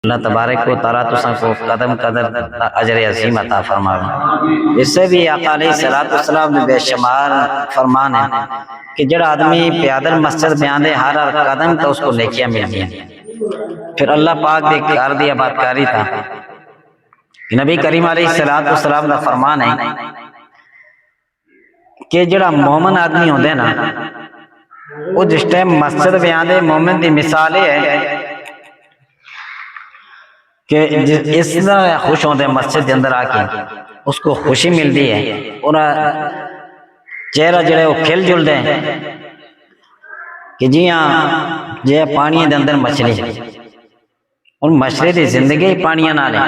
اللہ تبارک و تعالیٰ تساں کو قدم قدر اجر عظیم عطا فرماوے۔ اس سے بھی آقا علیہ السلام نے بے شمار فرمان ہے کہ جڑا آدمی پیادل مسجد میں آندے ہر قدم تو اس کو نیکیاں ملتی ہیں۔ پھر اللہ پاک دے کار دی آبادکاری تھا کہ نبی کریم علیہ السلام کا فرمان ہے کہ جڑا مومن آدمی ہوندے نا وہ جس ٹائم مسجد میں آندے مومن دی مثال ہے کہ اس طرح خوش ہوندے مسجد کے اندر آ کے اس کو خوشی ملتی ہے اور چہرہ جڑے وہ کھل جل دیں کہ جی ہاں جی پانی دے اندر مچھلی ان مچھلی دی زندگی پانیاں نہ لیں۔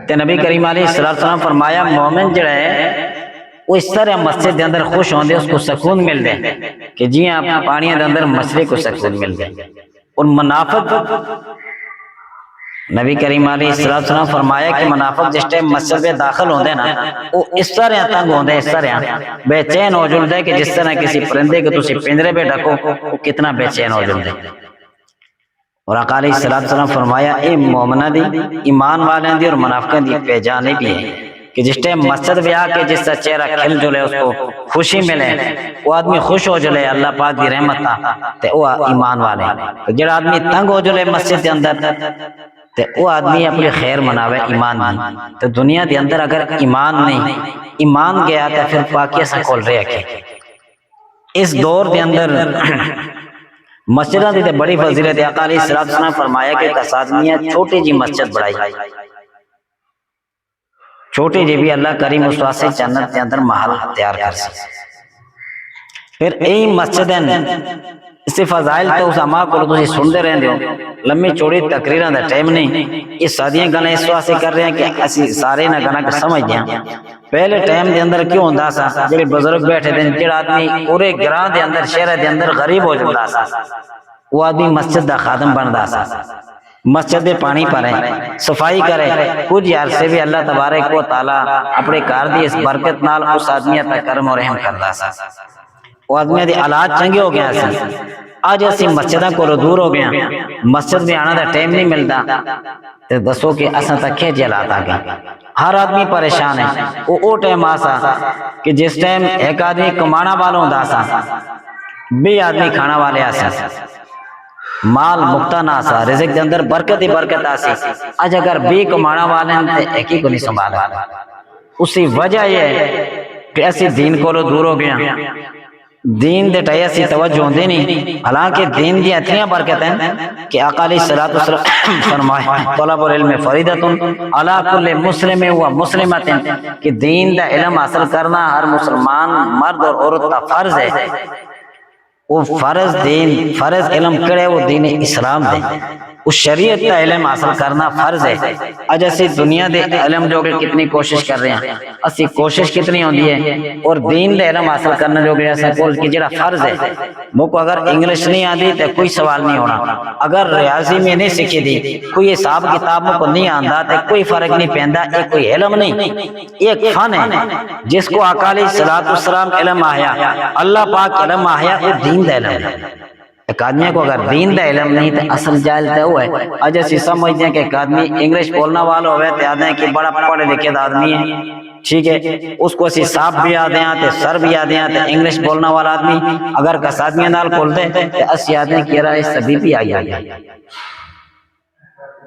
تے نبی کریم علیہ السلام فرمایا مومن جڑا ہے وہ اس طرح مسجد دے اندر خوش ہوندے اس کو سکون مل دے کہ جی ہاں پانی دے اندر مچھلی کو سکون مل دے۔ اور منافق نبی کریم علیہ السلام فرمایا کہ منافق جس ٹائم مسجد میں داخل ہوندے نا وہ اس طرح تنگ ہوندے اس طرح بے چین ہو جلدے کہ جس طرح کسی پرندے کو تسی پنجرے پہ ڈکو وہ کتنا بے چین ہو جلدے۔ اور آقا علیہ السلام فرمایا اے مومنہ دی ایمان والوں دی اور منافقوں دی پہچان بھی ہے کہ جس ٹائم مسجد میں آ کے جس کا چہرہ کھل جلے اس کو خوشی ملے وہ آدمی خوش ہو جلے اللہ پاک دی رحمت تا تے وہ ایمان والے۔ جڑا آدمی تنگ ہو جلے مسجد کے اندر تے وہ آدمی اپنی خیر مناوے ایمان نہیں۔ تو دنیا دے اندر اگر ایمان نہیں ایمان گیا تو پھر پاکیہ سے کھول رہے کہ اس دور دے اندر مسجدہ دی بڑی فضیلت آقا علیہ السلام فرمایا کہ کس آدمیہ چھوٹی جی مسجد بڑھائی چھوٹی جی بھی اللہ کریم اس واسطے جنت دے اندر محل تیار کر سکے۔ پھر ایک مسجد ہے اس سے فضائل تو اس اما کو تسی سن دے رہے ہو لمبی چوڑی تقریراں دا ٹائم نہیں یہ صدیاں گلاں اس واسطے کر رہے ہیں کہ اسی سارے نہ گنا کہ سمجھ دیں۔ پہلے ٹائم دے اندر کیوں ہوندا سا جڑے بزرگ بیٹھے دے جڑا آدمی پورے گراں دے اندر شہر دے اندر غریب ہو جاندا سا وہ آدمی مسجد دا خادم بندا سا مسجد میں پانی پڑے صفائی کرے کچھ عرصے بھی اللہ تبارک و تعالی اپنے کار دی اس برکت نال اس آدمی تے کرم و رحم کردا سا۔ وہ آدمی دی حالات چنگے ہو گیا سی۔ آج اسی مسجدہ کو دور ہو گیا مسجد میں آنا دا ٹائم نہیں ملتا تے دسو کہ اساں تک کیا جلات آ گئے۔ ہر آدمی پریشان ہے وہ ٹائم آسا کہ جس ٹائم ایک آدمی کمانا والا ہوندا سا بھی آدمی کھانا والے آسا مال مکتا نہ آسا رزق دے اندر برکت ہی برکت آسی۔ آج اگر بھی کمانا والے ہیں ایک ہی کو نہیں سنبھالا۔ اسی وجہ یہ ہے کہ اسی دین کو دور ہو گیا دین دے ٹائے اسی توجہ ہوندے نہیں۔ حالانکہ دین دی اتنی برکت ہیں کہ آقا علیہ السلام فرمائے طلب العلم فریضۃ علی کل مسلم و مسلمۃ کہ دین دا علم حاصل کرنا ہر مسلمان مرد اور عورت کا فرض ہے۔ وہ فرض دین فرض علم کرے وہ دین اسلام دے اس شریعت کا علم حاصل کرنا فرض ہے۔ آج اسی دنیا دے علم جو کہ کتنی کوشش کر رہے ہیں اسی کوشش کتنی ہوندی ہے اور دین دے علم حاصل کرنا جو کہ ایسا کول کی جڑا فرض ہے وہ کو اگر انگلش نہیں آتی تو کوئی سوال نہیں ہونا، اگر ریاضی میں نہیں سیکھی دی کوئی حساب کتاب کو نہیں آندا تو کوئی فرق نہیں پیندا۔ یہ کوئی علم نہیں ایک فن ہے جس کو آقا علیہ السلام علم آیا اللہ پاک علم آیا وہ دین دا علم ہے۔ ایک آدمی کو اگر دین دا علم نہیں تو اصل جاہل تو وہ ہے۔ آج ایسی سمجھتے ہیں کہ ایک آدمی انگلش بولنا والا ہوئے تو آدھے ہیں کہ بڑا پڑھے لکھے آدمی ہے ٹھیک ہے اس کو اسی صاحب بھی آدھے ہیں تو سر بھی آدھے ہیں تو انگلش بولنا والا آدمی اگر کس آدمی نال کھول دے تو اسی آدھے کہہ رہا ہے سبھی بھی آئی آئی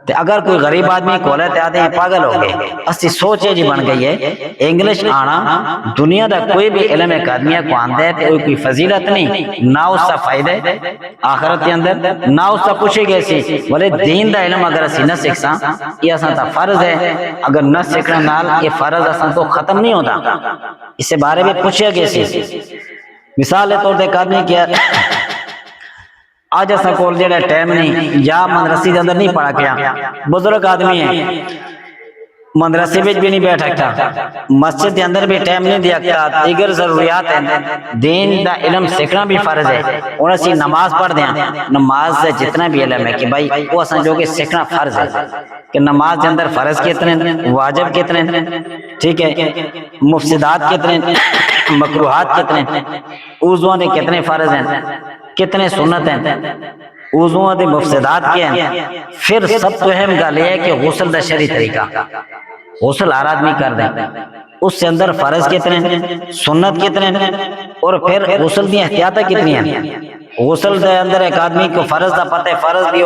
تو اگر کوئی غریب آدمی کھولے تو آدھے ہیں پاگل ہو گئے۔ اسی سوچے جی بن گئی ہے انگلش آنا دنیا دا کوئی بھی علم ایک آدمی کو آندہ ہے تو کوئی فضیلت نہیں نہ اس کا فائدہ آخرت کے اندر نہ اس کا پوچھے گئے سی بولے دین دا علم اگر اسی نہ سکھساں یہ اساں تا فرض ہے اگر نہ سکھنا نال یہ فرض اساں تو ختم نہیں ہوتا۔ اس سے بارے میں پوچھے گئے سی مثال طور دے ایک آدمی کیا آج ایسا کول جڑا ٹائم نہیں یا مدرسے کے اندر نہیں پڑھا گیا بزرگ آدمی ہے مدرسے میں بھی نہیں بیٹھا مسجد کے اندر بھی ٹائم نہیں دیا کرتا دیگر ضروریات ہیں دین دا علم سیکھنا بھی فرض ہے اور اسی نماز پڑھ دیں نماز سے جتنا بھی علم ہے کہ بھائی وہ اساں جو کہ سیکھنا فرض ہے کہ نماز کے اندر فرض کتنے واجب کتنے ٹھیک ہے مفسدات کتنے مکروہات کتنے وضو کے کتنے فرض ہیں کتنے سنت ہیں وضو دے مفسدات کیا ہیں. پھر سب تو اہم گل یہ ہے کہ غسل دا شرعی طریقہ. غسل ہر آدمی کر دیں, اس سے اندر فرض کتنے ہیں, سنت کتنے ہیں, اور پھر غسل دی احتیاطیں کتنی ہیں. غسل دے اندر ایک آدمی کو فرض دا پتہ ہے, فرض بھی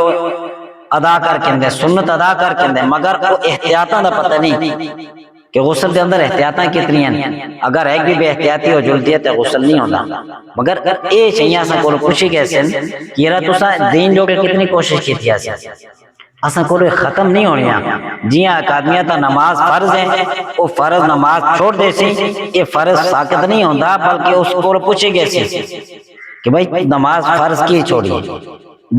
ادا کر کے دے, سنت ادا کر کے دے, مگر وہ احتیاطاں دا پتہ نہیں کہ غسل دے اندر احتیاطاں کتنی ہیں. اگر ایک بھی بے احتیاطی ہو جلدی ہے تو غسل نہیں ہوتا. مگر اے چاہیے اساں کول پوچھی گئے سن کہ یار تساں دین جو کہ کتنی کوشش کی تھی اساں کول ختم نہیں ہونی. جیاں اکادمیاں تا نماز فرض ہے, وہ فرض نماز چھوڑ دے سی, یہ فرض ساقط نہیں ہوندا, بلکہ اس کول پوچھی گئے سی کہ بھائی نماز فرض کی چھوڑی.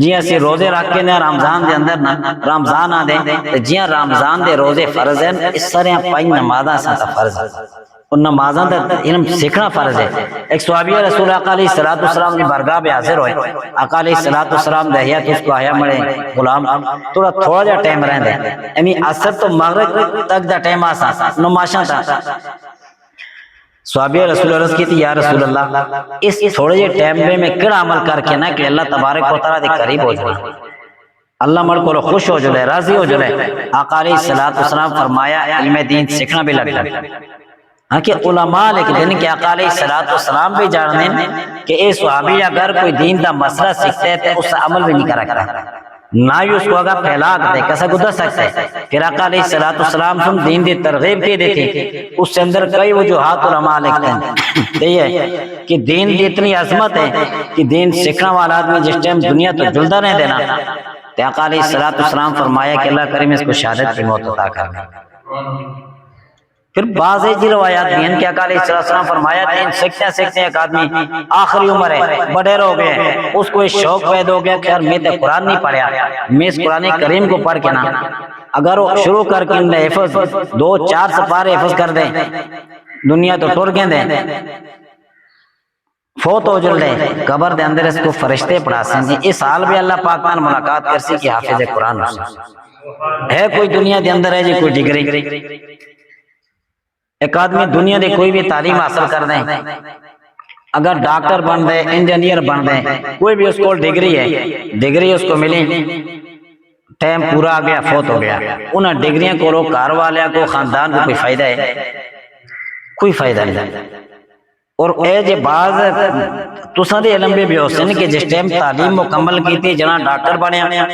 جیاں سی روزے رکھ کے نا رمضان دے اندر نا رمضان آ دے, جیاں رمضان دے روزے فرض ہیں, اس سارے پانچ نمازاں سا فرض ہے. ان نمازاں دا علم سیکھنا فرض ہے. ایک صحابی رسول آقا علیہ الصلوۃ والسلام دی بارگاہ میں حاضر ہوئے. آقا علیہ الصلوۃ والسلام دے حیات اس کو آیا مڑے غلام تھوڑا جا ٹائم رہندے, یعنی عصر تو مغرب تک دا ٹائم آسا نماشاں تھا. صحابی رسول اللہ کی تھی, یا رسول اللہ اس تھوڑے جے ٹائم میں کڑا عمل کر کے نا کہ اللہ تبارک و تعالیٰ دے قریب ہو جائے, اللہ مڑ کو خوش ہو جائے, راضی ہو جائے. آقا علیہ الصلوۃ والسلام فرمایا علم دین سیکھنا بھی لگ جائے. ہاں کہ علماء لکھ دیں کہ آقا علیہ الصلوۃ والسلام بھی جان دیں کہ اے صحابی اگر کوئی دین دا مسئلہ سیکھتے ہیں تو اس سے عمل بھی نہیں کرا, نہ ہی اس کو اگر پھیلا دے کیسا گدر سکتے ہیں. پھر آقا علیہ الصلوۃ والسلام سن دین دی ترغیب کی دیتی, اس سے اندر کئی وجوہات علماء لکھتے ہیں. یہ ہے کہ دین دی اتنی عظمت ہے کہ دین سیکھنا والا آدمی جس ٹائم دنیا تو جلدا نہیں دینا, تو آقا علیہ الصلوۃ والسلام فرمایا کہ اللہ کریم اس کو شہادت کی موت عطا کرنا. پھر بعض ایسی روایات بھی ہیں کہ آقا علیہ السلام فرمایا دین سیکھتے سیکھتے ایک آدمی آخری عمر ہے, بڑے ہو گئے, اس کو شوق پیدا ہو گیا کہ یار میں تو قرآن نہیں پڑھا, میں اس قرآن کریم کو پڑھ کے نا اگر وہ شروع کر کے حفظ 2-4 سپارے حفظ کر دیں, دنیا تو ٹر گئے دیں, فوت ہو جل دے, قبر دے اندر اس کو فرشتے پڑھا سیں. اس حال بھی اللہ پاک نال ملاقات کر سی کہ حافظ قرآن ہے. کوئی دنیا دے اندر ہے جی کوئی ڈگری, ایک آدمی دنیا دے کوئی بھی تعلیم حاصل کر دیں, اگر ڈاکٹر بن دے, انجینئر بن دے, کوئی بھی اس کو ڈگری ہے, ڈگری اس کو ملی, ٹائم پورا آ گیا, فوت ہو گیا, انہاں ڈگریاں کو گھر والے کو خاندان کو کوئی فائدہ ہے, کوئی فائدہ نہیں. اور اے جے بعض تساں دے علم بھی ہو سن کہ جس ٹائم تعلیم مکمل کیتی جنا ڈاکٹر بنیا,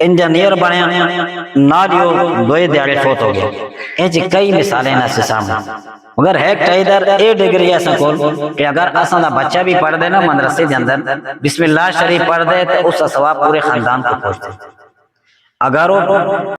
انجینئر بنیا, نالیو دوئے دیاڑے فوت ہو گیا. اے جی کئی مثالیں نا سامنے, مگر ہے ٹائدر اے ڈگری ایسا کول کہ اگر اساں دا بچہ بھی پڑھ دے نا مدرسے دے اندر بسم اللہ شریف پڑھ دے تو اس کا ثواب پورے خاندان کو پہنچ دے. اگر وہ